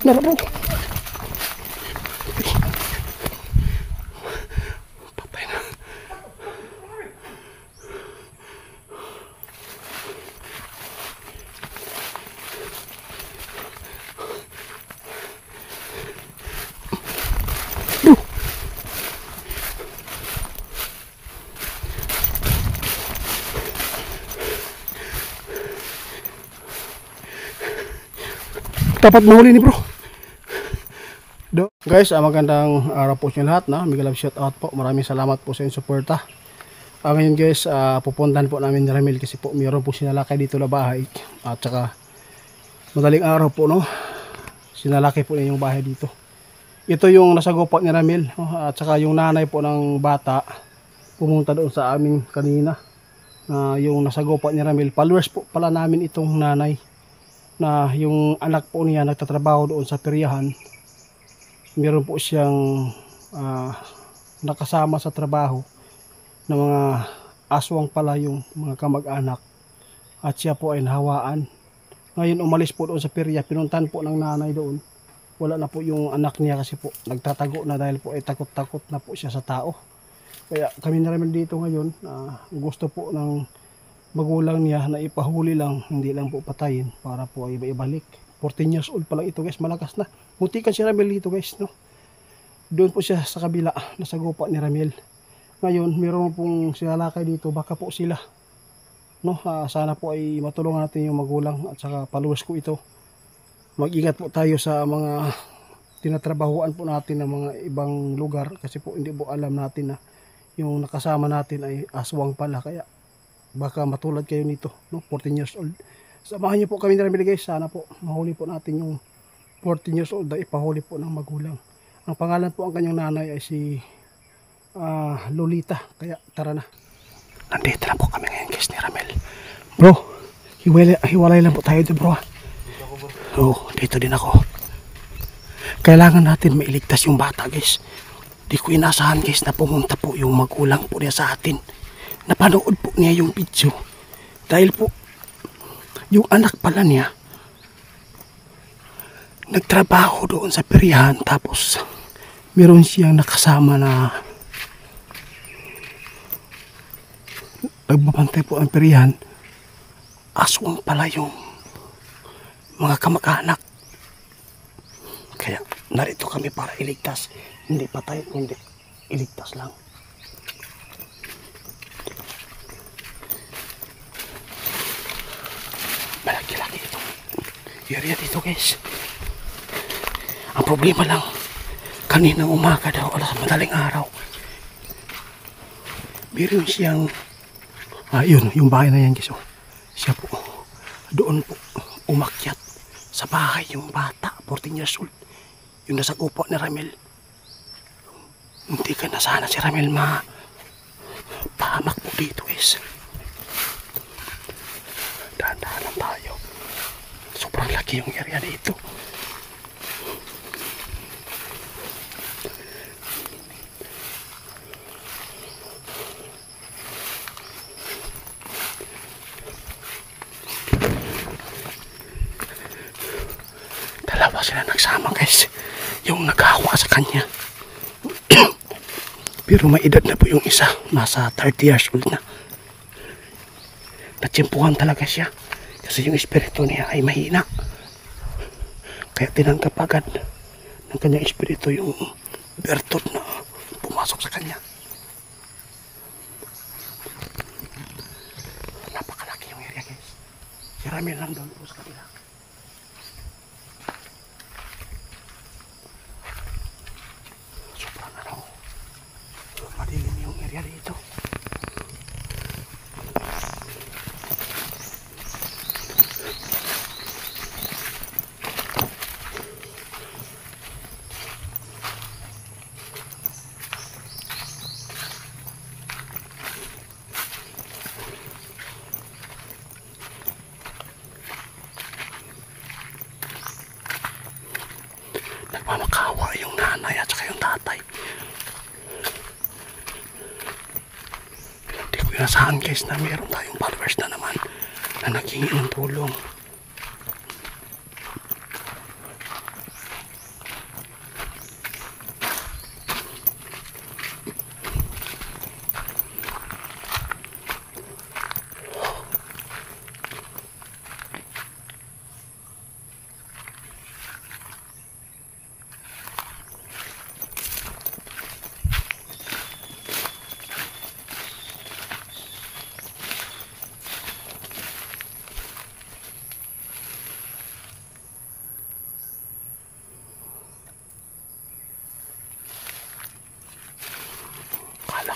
Nara bro. Patay na. Dapat mahuli ni bro. Guys, magandang araw po sa lahat na. Mega love shout out po. Maraming salamat po sa inyong suporta. Ngayon guys, pupuntahan po namin ni Ramil kasi po mayroon po sinalakay dito na bahay. At saka madaling araw po no. Sinalakay po niya yung bahay dito. Ito yung nasagupa ni Ramil. At saka yung nanay po ng bata pumunta doon sa amin kanina. Yung nasagupa ni Ramil. Followers po pala namin itong nanay. Na yung anak po niya nagtatrabaho doon sa peryahan. Meron po siyang nakasama sa trabaho ng mga aswang pala yung mga kamag-anak. At siya po ay nahawaan. Ngayon umalis po doon sa perya. Pinuntahan po ng nanay doon. Wala na po yung anak niya kasi po nagtatago na dahil po ay takot-takot na po siya sa tao. Kaya kami na rin dito ngayon. Gusto po ng magulang niya na ipahuli lang, hindi lang po patayin para po ay ibalik. 14 years old pa lang ito guys, malakas na. Muntikan si Ramil dito guys, no. Doon po siya sa kabila, nasa gupa ni Ramil. Ngayon, meron pong sinalakay dito, baka po sila. No, sana po ay matulungan natin yung magulang at saka followers ko ito. Mag-ingat po tayo sa mga tinatrabahuan po natin ng mga ibang lugar kasi po hindi po alam natin na yung nakasama natin ay aswang pala, kaya baka matulad kayo nito, no? 14 years old. Samahan niyo po kami na rin guys. Sana po mahuli po natin yung 14 years old na ipahuli po ng magulang. Ang pangalan po ang kanyang nanay ay si Lolita. Kaya tara na. Nandito na po kami ngayon guys ni Ramil. Bro, hiwalay lang po tayo dito bro. Oo, dito din ako. Kailangan natin mailigtas yung bata guys. Di ko inasahan guys na pumunta po yung magulang po niya sa atin. Napanood po niya yung video dahil po yung anak pala niya nagtrabaho doon sa peryahan, tapos meron siyang nakasama na nagbabantay po ang peryahan. Aswang pala yung mga kamag-anak, kaya narito kami para iligtas, hindi patay, hindi iligtas lang. Malaki-laki itong area dito guys. Ang problema lang, kaninang umaga daw, alas madaling araw, meron siyang yun, yung bahay na yan guys. Siya po, doon po umakyat sa bahay yung bata, 14 years old, yung nasa upo ni Ramil. Hindi ka na sana si Ramil pahamak po dito guys. Dahan-dahan lang tayo. Sobrang laki yung area dito. Dalawa sila nagsama guys. Yung naghawa sa kanya. Pero may edad na po yung isa. Nasa 30 years old na. Natsimpuhan talaga siya kasi yung espiritu niya ay mahina, kaya tinanggap agad ng kanyang espiritu yung bertot na pumasok sa kanya. Napakalaki yung area guys. Si Ramil lang doon po sa kabila. Sobrang madilim yung area dito. Nagmamakawa yung nanay at saka yung tatay. Hindi ko inasahan guys na meron tayong followers na naman na naghingi ng tulong.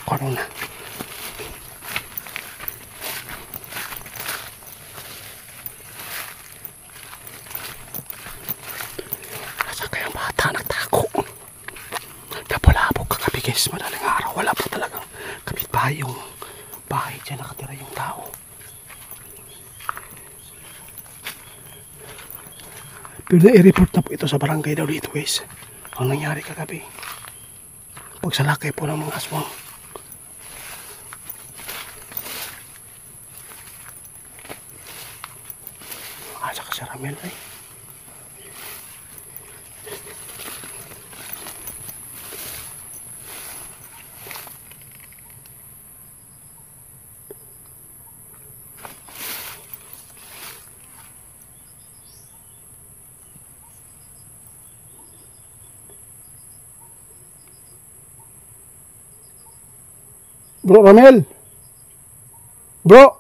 ko ano na. Asa kayang bata nagtako? Napalabog kagabi guys, madaling araw. Wala po talagang kapitbahay yung bahay dyan nakatira yung tao. Pero i-report na po ito sa barangay daw dito guys. Ang nangyari kagabi. Pagsalakay po ng mga aswang. Asa ka si Ramel ay. Bro Ramel. Bro.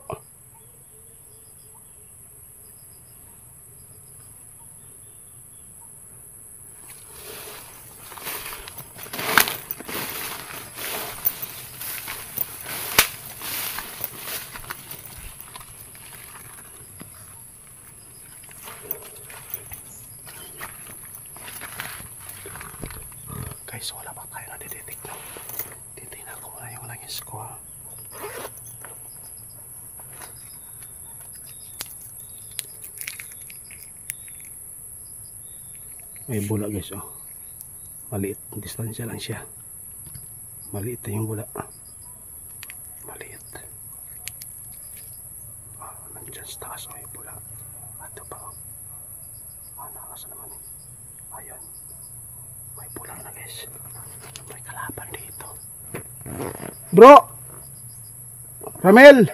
Guys, wala pa tayo nadidetect na. Titignan ko muna yung langis ko ha. May bula guys oh. Maliit, distansya lang siya. Maliit na yung bula. Maliit. Nandiyan sa taas oh yung bula. Ato pa oh. Nakasa naman eh. Ayun. May bula na guys. May kalaban dito. Bro! Ramel!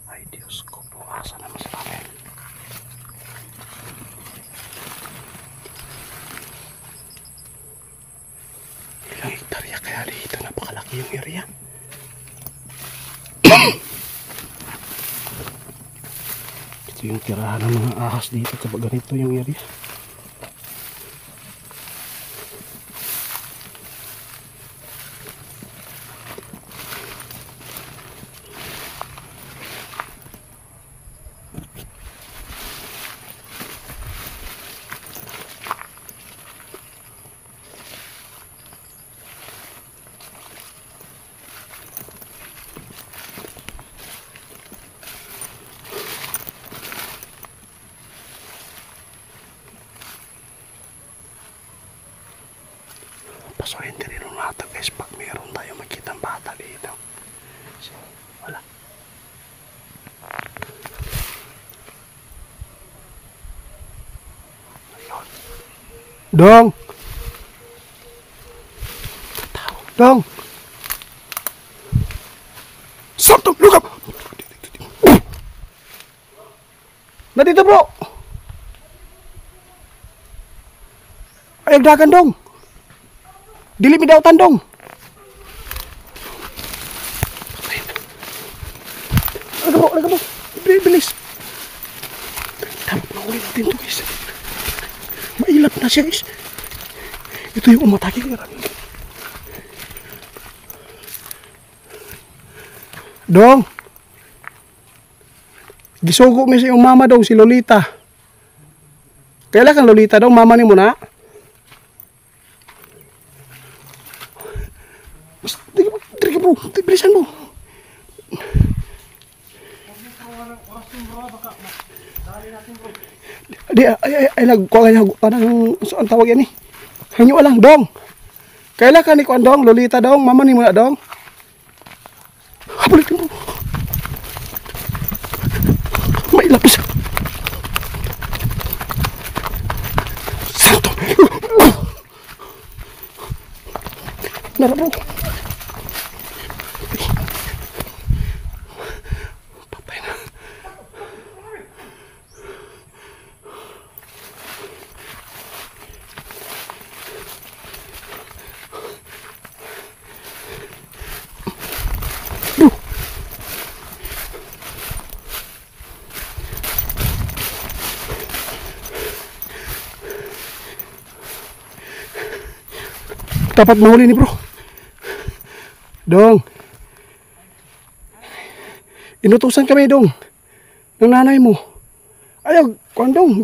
Ay Diyos ko po. Asa naman si Ramel? Ilang hektarya kaya dito? Napakalaki yung area. Ito yung tirahan ng mga ahas dito kapag ganito yung area. Pasuhin din rin natin guys pag mayroon tayo makitang bata dito. So, wala. Ayun. Dong! Dong! Santo! Lugap! Nandito bro! Ayag dagan dong! Dili mi daw tandong. Laga mo. Bilis. Dapat mahuli natin ito guys. Mailap na siya guys. Ito yung umatake kay Ramil. Dong. Gisugo mi sa iyong mama dong si Lolita. Kailan kang Lolita dong? Mama ni mo na? Dali bro, bilisan mo. Ay nagkuha nga parang ang tawag yan eh. Hanyo lang dong. Kailan ka ni kuan dong, Lolita dong, mama ni mo na dong. Habulit mo. May lapis. Santo. Nara bro. Patay na. Dapat mahuli ni bro. Dong. Inutusan kami, Dong. Ng nanay mo. Ayaw, kuwan, Dong.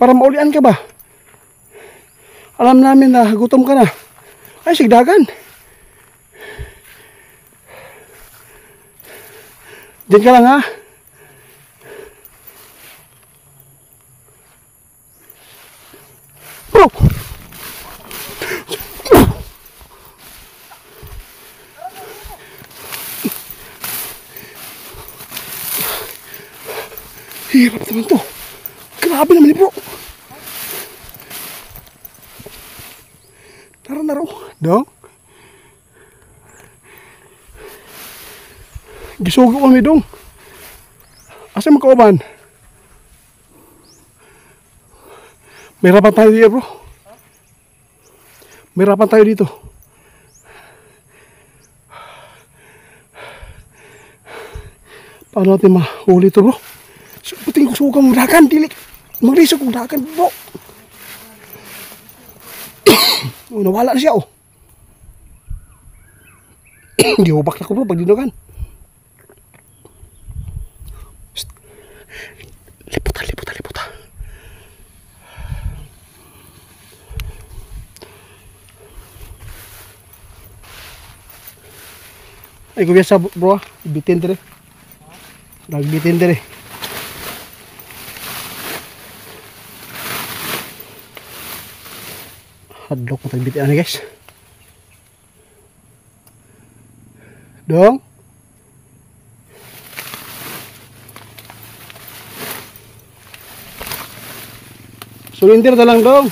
Para maulian ka ba? Alam namin na gutom ka na. Ay, sigdagan. Diyan ka lang, ha? Bro! Hirap naman to. Grabe naman bro. Tara na raw. Dong. Gisugo kami dong. Asa magkauban? May hirapan tayo dito bro. May hirapan tayo dito. Paano natin mahuli ito bro? Puting ko suka mong dagan. Dili. Maglisok kong dagan bro. Oh, nawala na siya oh. Hindi hubak na ko bro pag dinugan. Liputa. Ay ko biasa bro, bitin dire. Nagbitin dire. Hadlok mo tagbitin ani guys. Dong. Sulintir na lang dong.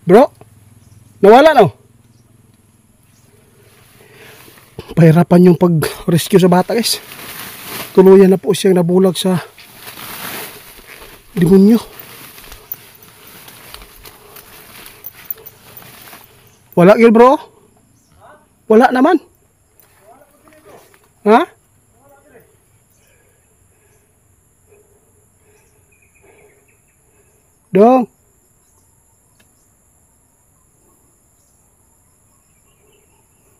Bro, nawala no? Pahirapan yung pag-rescue sa bata guys. Tuluyan na po siyang nabulag sa demonyo. Wala gil bro? Wala naman. Ha? Dong.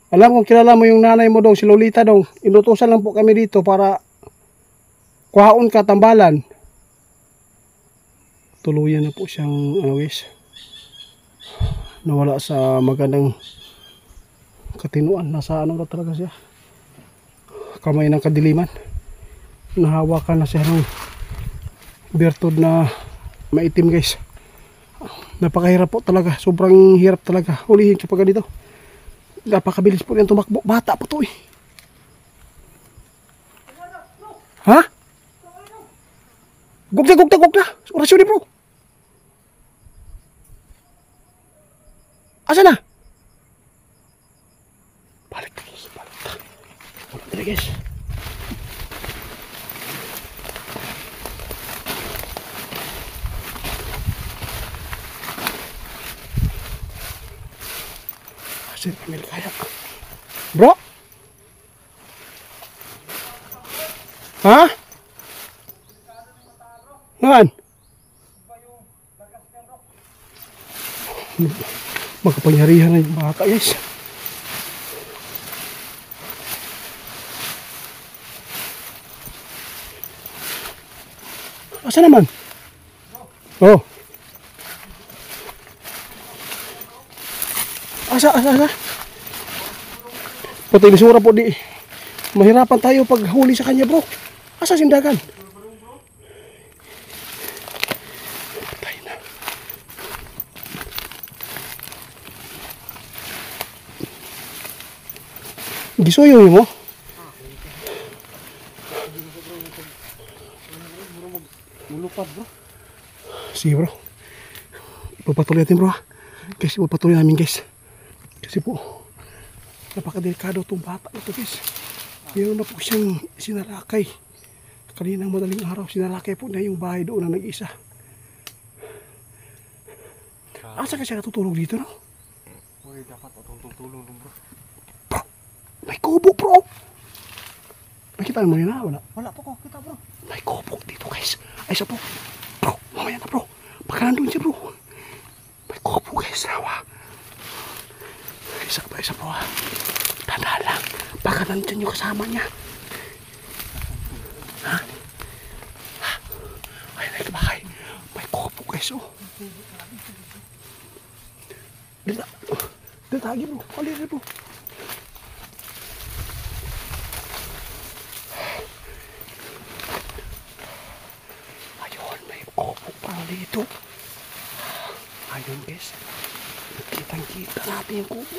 Alam kong kilala mo yung nanay mo dong, si Lolita dong. Inutusan lang po kami dito para kuhaon ka tambalan. Tuluyan na po siyang guys. Nawala sa magandang katinuan. Nasa ano na talaga siya. Kamay ng kadiliman. Nahawakan na siya ng bertod na maitim guys. Napakahirap po talaga. Sobrang hirap talaga. Ulihin kapag dito. Napakabilis po yan tumakbo. Bata po to eh. Ha? Gugna. Orasyon ni bro. Asa na? Balik. Balik guys. Asin kami kaya. Bro? Ha? Ngan? Magkapangyarihan na yung bata guys. Asa naman? Oh. Asa? Pati lisura po di. Mahirapan tayo pag huli sa kanya bro. Asa sindagan? Patay na. Gisuyo mo? Mulupad bro. Sige bro. Ipapatuloy natin bro ha. Guys, ipapatuloy namin guys. Kasi po, napakadelikado itong bata ito guys. Mayroon na po siyang sinalakay. Kaninang madaling araw, sinalakay po na yung bahay doon na nag-isa. Asa ka siya natutulog dito no? Uy, dapat atong tutulong bro. Bro, may kubo bro. Nakita mo yun na? Wala. Wala po ko, kita bro. May kubo dito guys. Ay isa po. Bro, mga nandyan yung kasama niya. Ha? Ay, nagbahay. May kuko guys, oh. Dito. Dito, hagi bro. Haliri bro. Ayun, may kuko pala dito. Ayun guys. Kitang-kita natin yung kuko.